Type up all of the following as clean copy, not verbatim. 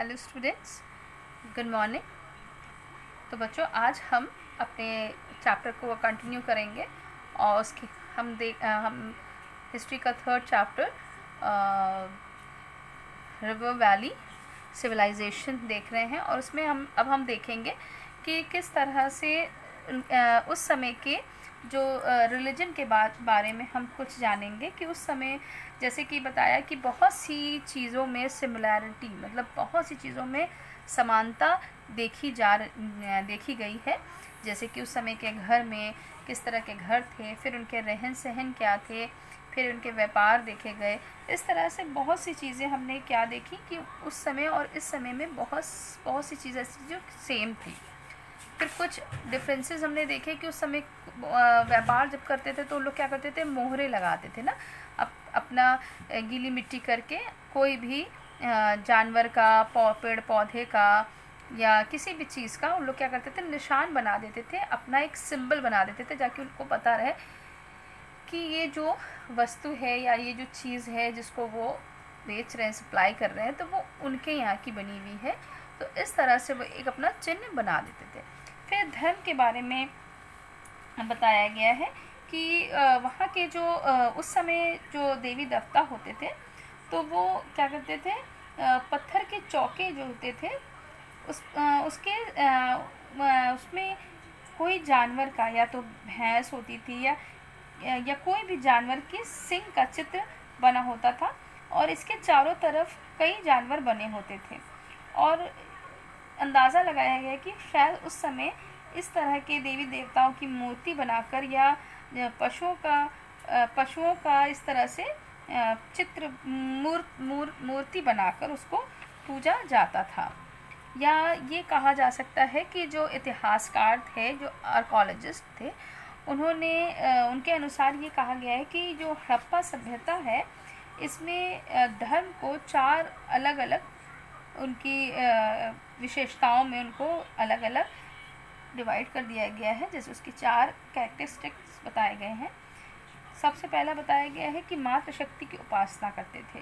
Hello students, good morning. तो बच्चों, आज हम अपने चैप्टर को कंटिन्यू करेंगे और उसकी हम हिस्ट्री का third chapter river valley civilization देख रहे हैं। और उसमें हम देखेंगे कि किस तरह से उस समय के जो रिलीजन के बारे में हम कुछ जानेंगे कि उस समय जैसे कि बताया कि बहुत सी चीज़ों में सिमिलैरिटी, मतलब बहुत सी चीज़ों में समानता देखी गई है। जैसे कि उस समय के घर में किस तरह के घर थे, फिर उनके रहन सहन क्या थे, फिर उनके व्यापार देखे गए। इस तरह से बहुत सी चीज़ें हमने क्या देखी कि उस समय और इस समय में बहुत सी चीज़ें ऐसी जो सेम थी। फिर कुछ डिफरेंसेस हमने देखे कि उस समय व्यापार जब करते थे तो लोग क्या करते थे, मोहरे लगाते थे ना, अपना गीली मिट्टी करके कोई भी जानवर का, पेड़ पौधे का या किसी भी चीज़ का उन लोग क्या करते थे, निशान बना देते थे, अपना एक सिंबल बना देते थे, ताकि उनको पता रहे कि ये जो वस्तु है या ये जो चीज़ है जिसको वो बेच रहे हैं, सप्लाई कर रहे हैं, तो वो उनके यहाँ की बनी हुई है। तो इस तरह से वो एक अपना चिन्ह बना देते थे। फिर धर्म के बारे में बताया गया है कि वहाँ के जो उस समय जो देवी देवता होते थे, तो वो क्या करते थे, पत्थर के चौके जो होते थे उसमें कोई जानवर का, या तो भैंस होती थी या कोई भी जानवर के सिंग का चित्र बना होता था, और इसके चारों तरफ कई जानवर बने होते थे। और अंदाज़ा लगाया गया कि शायद उस समय इस तरह के देवी देवताओं की मूर्ति बनाकर या पशुओं का इस तरह से चित्र मूर्ति बनाकर उसको पूजा जाता था। या ये कहा जा सकता है कि जो इतिहासकार थे, जो आर्कोलॉजिस्ट थे, उन्होंने उनके अनुसार ये कहा गया है कि जो हड़प्पा सभ्यता है, इसमें धर्म को 4 अलग अलग उनकी विशेषताओं में उनको अलग अलग डिवाइड कर दिया गया है। जैसे उसकी 4 कैरेक्टरिस्टिक्स बताए गए हैं। सबसे पहला बताया गया है कि मातृशक्ति की उपासना करते थे।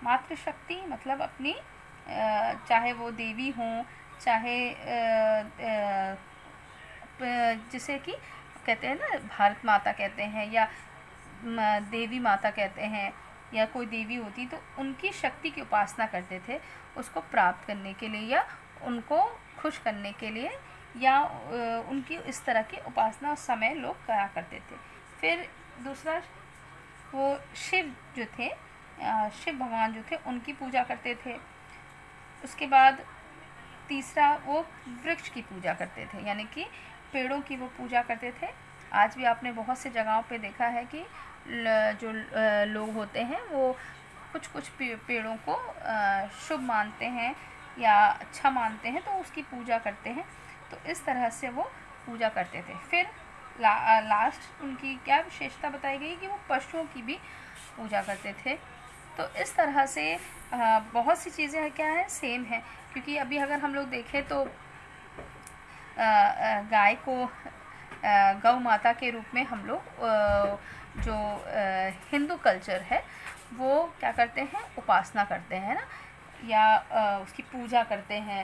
मातृशक्ति मतलब अपनी चाहे वो देवी हों, चाहे जिसे कि कहते हैं ना, भारत माता कहते हैं या देवी माता कहते हैं, या कोई देवी होती तो उनकी शक्ति की उपासना करते थे, उसको प्राप्त करने के लिए या उनको खुश करने के लिए, या उनकी इस तरह की उपासना उस समय लोग करा करते थे। फिर दूसरा, वो शिव जो थे, शिव भगवान जो थे, उनकी पूजा करते थे। उसके बाद तीसरा, वो वृक्ष की पूजा करते थे, यानी कि पेड़ों की वो पूजा करते थे। आज भी आपने बहुत सी जगहों पे देखा है कि जो लोग होते हैं वो कुछ पेड़ों को शुभ मानते हैं या अच्छा मानते हैं, तो उसकी पूजा करते हैं। तो इस तरह से वो पूजा करते थे। फिर लास्ट उनकी क्या विशेषता बताई गई कि वो पशुओं की भी पूजा करते थे। तो इस तरह से बहुत सी चीज़ें क्या है, सेम है। क्योंकि अभी अगर हम लोग देखें तो गाय को गौ माता के रूप में हम लोग जो हिंदू कल्चर है वो क्या करते हैं, उपासना करते हैं ना, या उसकी पूजा करते हैं,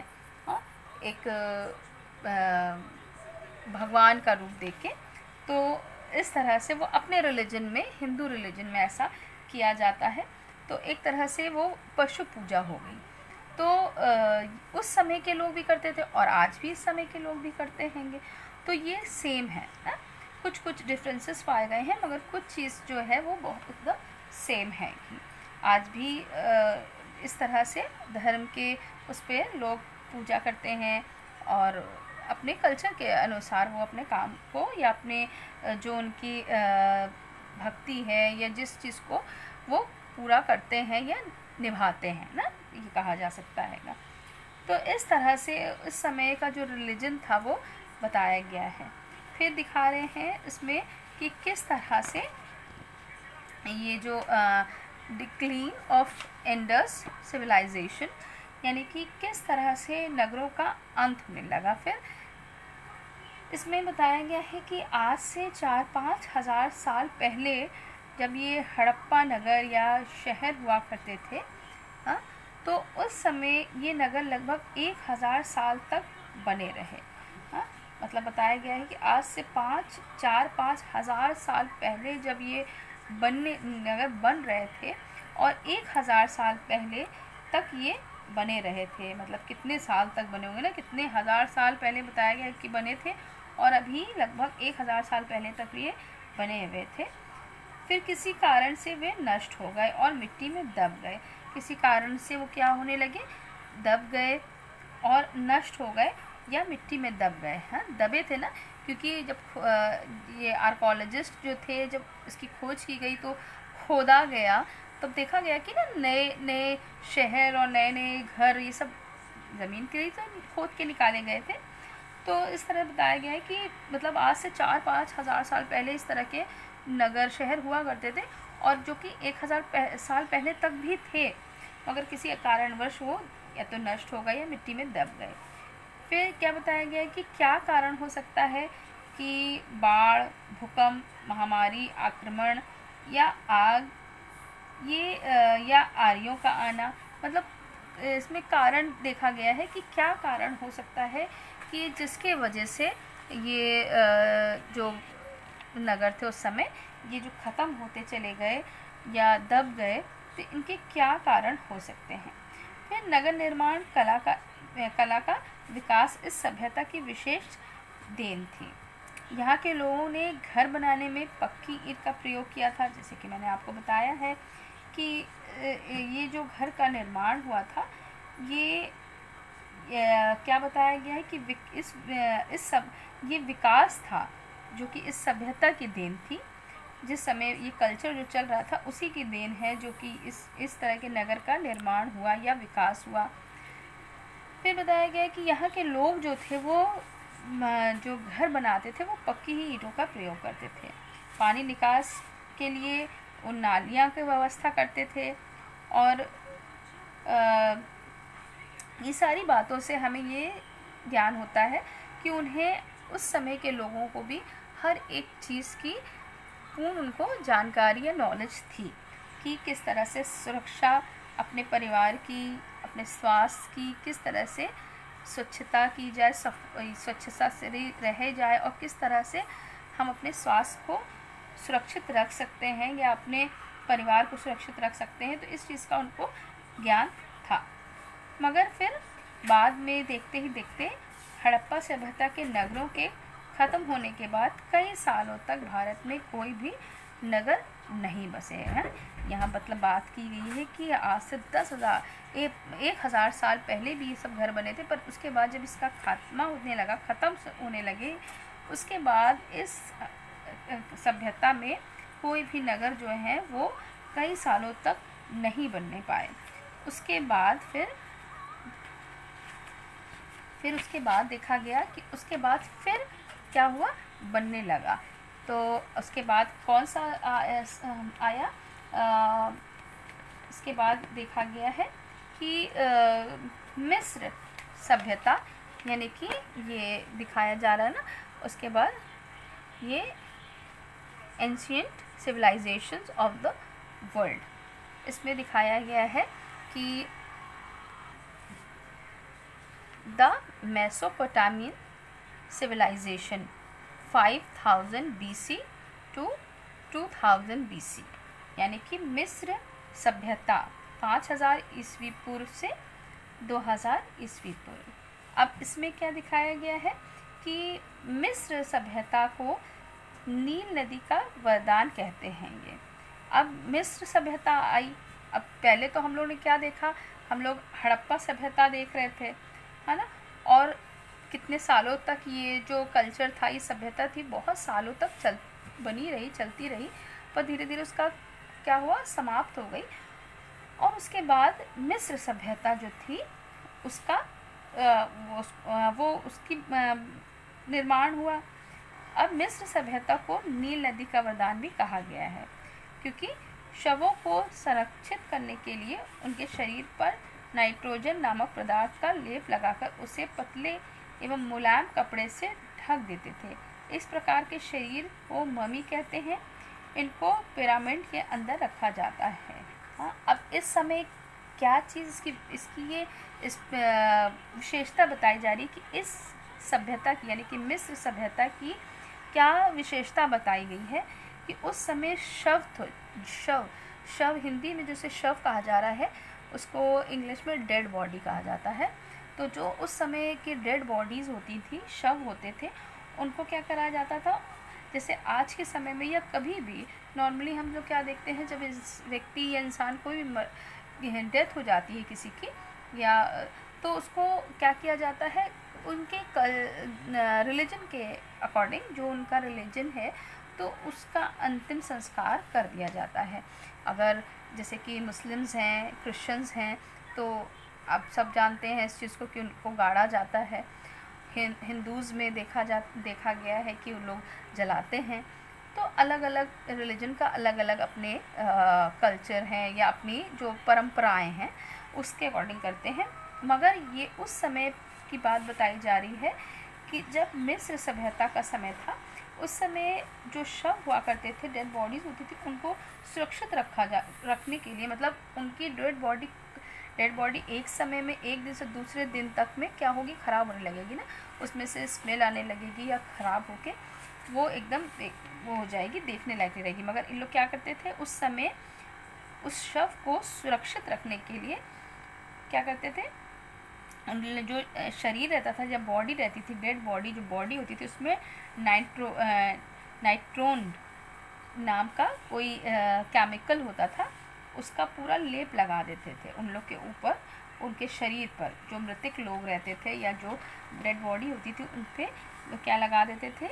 एक भगवान का रूप देख के। तो इस तरह से वो अपने रिलीजन में, हिंदू रिलीजन में ऐसा किया जाता है। तो एक तरह से वो पशु पूजा हो गई। तो उस समय के लोग भी करते थे और आज भी इस समय के लोग भी करते हैंगे। तो ये सेम है ना? कुछ डिफरेंसेस पाए गए हैं, मगर कुछ चीज़ जो है वो बहुत एकदम सेम है कि आज भी इस तरह से धर्म के उस पर लोग पूजा करते हैं, और अपने कल्चर के अनुसार वो अपने काम को या अपने जो उनकी भक्ति है या जिस चीज़ को वो पूरा करते हैं या निभाते हैं ना, ये कहा जा सकता है। तो इस तरह से इस समय का जो रिलीजन था वो बताया गया है। फिर दिखा रहे हैं इसमें कि किस तरह से ये जो डिक्लीन ऑफ इंडस सिविलाइजेशन, यानी कि किस तरह से नगरों का अंत होने लगा। फिर इसमें बताया गया है कि आज से 4-5 हज़ार साल पहले जब ये हड़प्पा नगर या शहर हुआ करते थे, तो उस समय ये नगर लगभग 1000 साल तक बने रहे। हाँ, मतलब बताया गया है कि आज से 4-5 हज़ार साल पहले जब ये नगर बन रहे थे और 1000 साल पहले तक ये बने रहे थे। मतलब कितने साल तक बने होंगे ना, कितने हज़ार साल पहले बताया गया कि बने थे और अभी लगभग 1000 साल पहले तक ये बने हुए थे। फिर किसी कारण से वे नष्ट हो गए और मिट्टी में दब गए। किसी कारण से वो क्या होने लगे, दब गए और नष्ट हो गए या मिट्टी में दब गए। हाँ, दबे थे ना, क्योंकि जब ये आर्कोलॉजिस्ट जो थे, जब इसकी खोज की गई तो खोदा गया, तब देखा गया कि ना नए नए शहर और नए नए घर ये सब ज़मीन के लिए तो खोद के निकाले गए थे। तो इस तरह बताया गया है कि मतलब आज से 4-5 हज़ार साल पहले इस तरह के नगर शहर हुआ करते थे और जो कि 1000 साल पहले तक भी थे, मगर किसी कारणवश वो या तो नष्ट हो गए या मिट्टी में दब गए। फिर क्या बताया गया है कि क्या कारण हो सकता है कि बाढ़, भूकंप, महामारी, आक्रमण या आग, या आरियों का आना। मतलब इसमें कारण देखा गया है कि क्या कारण हो सकता है कि जिसके वजह से ये जो नगर थे उस समय ये जो ख़त्म होते चले गए या दब गए, तो इनके क्या कारण हो सकते हैं। फिर नगर निर्माण कला का विकास इस सभ्यता की विशेष देन थी। यहाँ के लोगों ने घर बनाने में पक्की ईंट का प्रयोग किया था। जैसे कि मैंने आपको बताया है कि ये जो घर का निर्माण हुआ था, ये क्या बताया गया है कि ये विकास था जो कि इस सभ्यता की देन थी। जिस समय ये कल्चर जो चल रहा था उसी की देन है जो कि इस तरह के नगर का निर्माण हुआ या विकास हुआ। फिर बताया गया कि यहाँ के लोग जो थे वो जो घर बनाते थे वो पक्की ही ईंटों का प्रयोग करते थे। पानी निकास के लिए वो नालियाँ की व्यवस्था करते थे और ये सारी बातों से हमें ये ज्ञान होता है कि उन्हें उस समय के लोगों को भी हर एक चीज़ की पूर्ण उनको जानकारी या नॉलेज थी कि किस तरह से सुरक्षा अपने परिवार की, अपने स्वास्थ्य की किस तरह से स्वच्छता की जाए, स्वच्छता से रहे जाए और किस तरह से हम अपने स्वास्थ्य को सुरक्षित रख सकते हैं या अपने परिवार को सुरक्षित रख सकते हैं। तो इस चीज़ का उनको ज्ञान था। मगर फिर बाद में देखते ही देखते हड़प्पा सभ्यता के नगरों के ख़त्म होने के बाद कई सालों तक भारत में कोई भी नगर नहीं बसे हैं। यहाँ मतलब बात की गई है कि आज से 10,000 साल पहले भी ये सब घर बने थे, पर उसके बाद जब इसका खात्मा होने लगा, ख़त्म होने लगे, उसके बाद इस सभ्यता में कोई भी नगर जो है वो कई सालों तक नहीं बनने पाए। उसके बाद फिर उसके बाद देखा गया कि उसके बाद फिर क्या हुआ, बनने लगा। तो उसके बाद कौन सा आया, इसके बाद देखा गया है कि मिस्र सभ्यता, यानी कि ये दिखाया जा रहा है ना, उसके बाद ये ancient civilizations of the world, इसमें दिखाया गया है कि the Mesopotamian civilization 5000 BC to 2000 BC, यानी कि मिस्र सभ्यता 5000 ईस्वी पूर्व से 2000 ईस्वी पूर्व। अब इसमें क्या दिखाया गया है कि मिस्र सभ्यता को नील नदी का वरदान कहते हैं ये। अब मिस्र सभ्यता आई। अब पहले तो हम लोग ने क्या देखा, हम लोग हड़प्पा सभ्यता देख रहे थे, है ना, और कितने सालों तक ये जो कल्चर था, ये सभ्यता थी, बहुत सालों तक बनी रही, चलती रही, पर धीरे धीरे उसका क्या हुआ, समाप्त हो गई। और उसके बाद मिस्र सभ्यता जो थी उसका उसकी निर्माण हुआ। अब मिस्र सभ्यता को नील नदी का वरदान भी कहा गया है, क्योंकि शवों को संरक्षित करने के लिए उनके शरीर पर नाइट्रोजन नामक पदार्थ का लेप लगाकर उसे पतले एवं मुलायम कपड़े से ढक देते थे। इस प्रकार के शरीर को ममी कहते हैं। इनको पिरामिड के अंदर रखा जाता है। हाँ, अब इस समय क्या चीज़ इसकी ये इस विशेषता बताई जा रही है कि इस सभ्यता की, यानी कि मिस्र सभ्यता की क्या विशेषता बताई गई है कि उस समय शव हिंदी में जैसे शव कहा जा रहा है, उसको इंग्लिश में डेड बॉडी कहा जाता है। तो जो उस समय की डेड बॉडीज़ होती थी, शव होते थे, उनको क्या करा जाता था, जैसे आज के समय में या कभी भी नॉर्मली हम लोग क्या देखते हैं, जब इस व्यक्ति या इंसान कोई भी डेथ हो जाती है किसी की, या तो उसको क्या किया जाता है, उनके रिलीजन के अकॉर्डिंग, जो उनका रिलीजन है, तो उसका अंतिम संस्कार कर दिया जाता है। अगर जैसे कि मुस्लिम्स हैं, क्रिश्चियंस हैं, तो आप सब जानते हैं इस चीज़ को कि उनको गाड़ा जाता है। हिंदूज़ में देखा गया है कि वो लोग जलाते हैं। तो अलग अलग रिलीजन का अलग अलग अपने कल्चर हैं या अपनी जो परंपराएं हैं उसके अकॉर्डिंग करते हैं। मगर ये उस समय की बात बताई जा रही है कि जब मिस्र सभ्यता का समय था, उस समय जो शव हुआ करते थे, डेड बॉडीज़ होती थी, उनको सुरक्षित रखने के लिए, मतलब उनकी डेड बॉडी एक समय में एक दिन से दूसरे दिन तक में क्या होगी, ख़राब होने लगेगी ना, उसमें से स्मेल आने लगेगी या ख़राब होके वो एकदम वो हो जाएगी, देखने लायक नहीं रहेगी। मगर इन लोग क्या करते थे उस समय, उस शव को सुरक्षित रखने के लिए क्या करते थे, जो शरीर रहता था, जब बॉडी रहती थी, डेड बॉडी जो बॉडी होती थी, उसमें नाइट्रोन नाम का कोई केमिकल होता था, उसका पूरा लेप लगा देते थे उन लोग के ऊपर, उनके शरीर पर, जो मृतक लोग रहते थे या जो डेड बॉडी होती थी उन पर क्या लगा देते थे,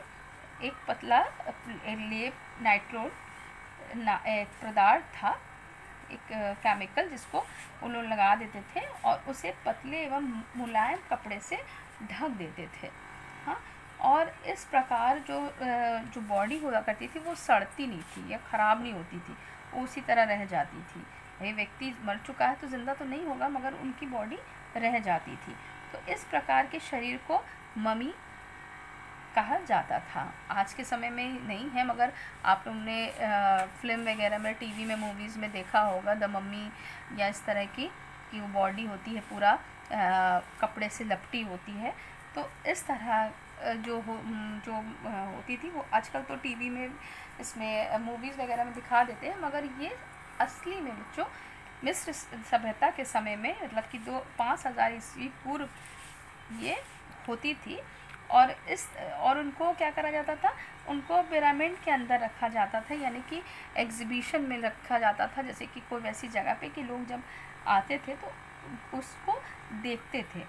एक पतला लेप, नाइट्रोन एक पदार्थ था, एक केमिकल, जिसको उन लोग लगा देते थे और उसे पतले एवं मुलायम कपड़े से ढक देते थे। हाँ, और इस प्रकार जो बॉडी हुआ करती थी वो सड़ती नहीं थी या ख़राब नहीं होती थी, उसी तरह रह जाती थी। ये व्यक्ति मर चुका है तो ज़िंदा तो नहीं होगा, मगर उनकी बॉडी रह जाती थी। तो इस प्रकार के शरीर को ममी कहा जाता था। आज के समय में नहीं है, मगर आप लोगों ने फिल्म वगैरह में, टीवी में, मूवीज़ में देखा होगा द मम्मी या इस तरह की, कि वो बॉडी होती है पूरा कपड़े से लपटी होती है। तो इस तरह जो होती थी वो आजकल तो टीवी में, इसमें मूवीज़ वगैरह में दिखा देते हैं, मगर ये असली में बच्चों मिस्र सभ्यता के समय में, मतलब कि 5000 ईस्वी पूर्व ये होती थी। और उनको क्या करा जाता था, उनको पिरामिड के अंदर रखा जाता था, यानी कि एग्जीबिशन में रखा जाता था, जैसे कि कोई वैसी जगह पे कि लोग जब आते थे तो उसको देखते थे।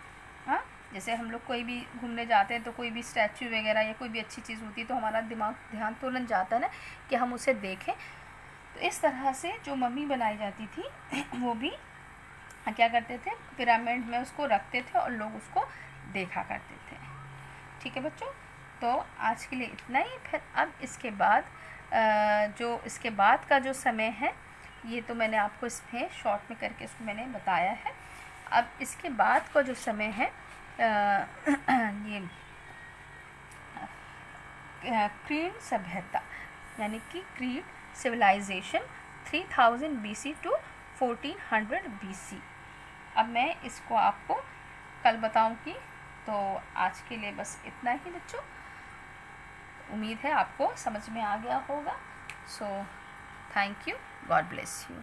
हाँ, जैसे हम लोग कोई भी घूमने जाते हैं तो कोई भी स्टैचू वगैरह या कोई भी अच्छी चीज़ होती है तो हमारा ध्यान तुरंत जाता है ना कि हम उसे देखें। तो इस तरह से जो मम्मी बनाई जाती थी वो भी क्या करते थे, पिरामिड में उसको रखते थे और लोग उसको देखा करते थे। ठीक है बच्चों, तो आज के लिए इतना ही। फिर अब इसके बाद का जो समय है, ये तो मैंने आपको इसमें शॉर्ट में करके इसको मैंने बताया है। अब इसके बाद का जो समय है ये क्रीड सभ्यता, यानी कि Crete civilization 3000 BC to 1400 BC। अब मैं इसको आपको कल बताऊंगी। तो आज के लिए बस इतना ही बच्चों, उम्मीद है आपको समझ में आ गया होगा। So thank you, God bless you.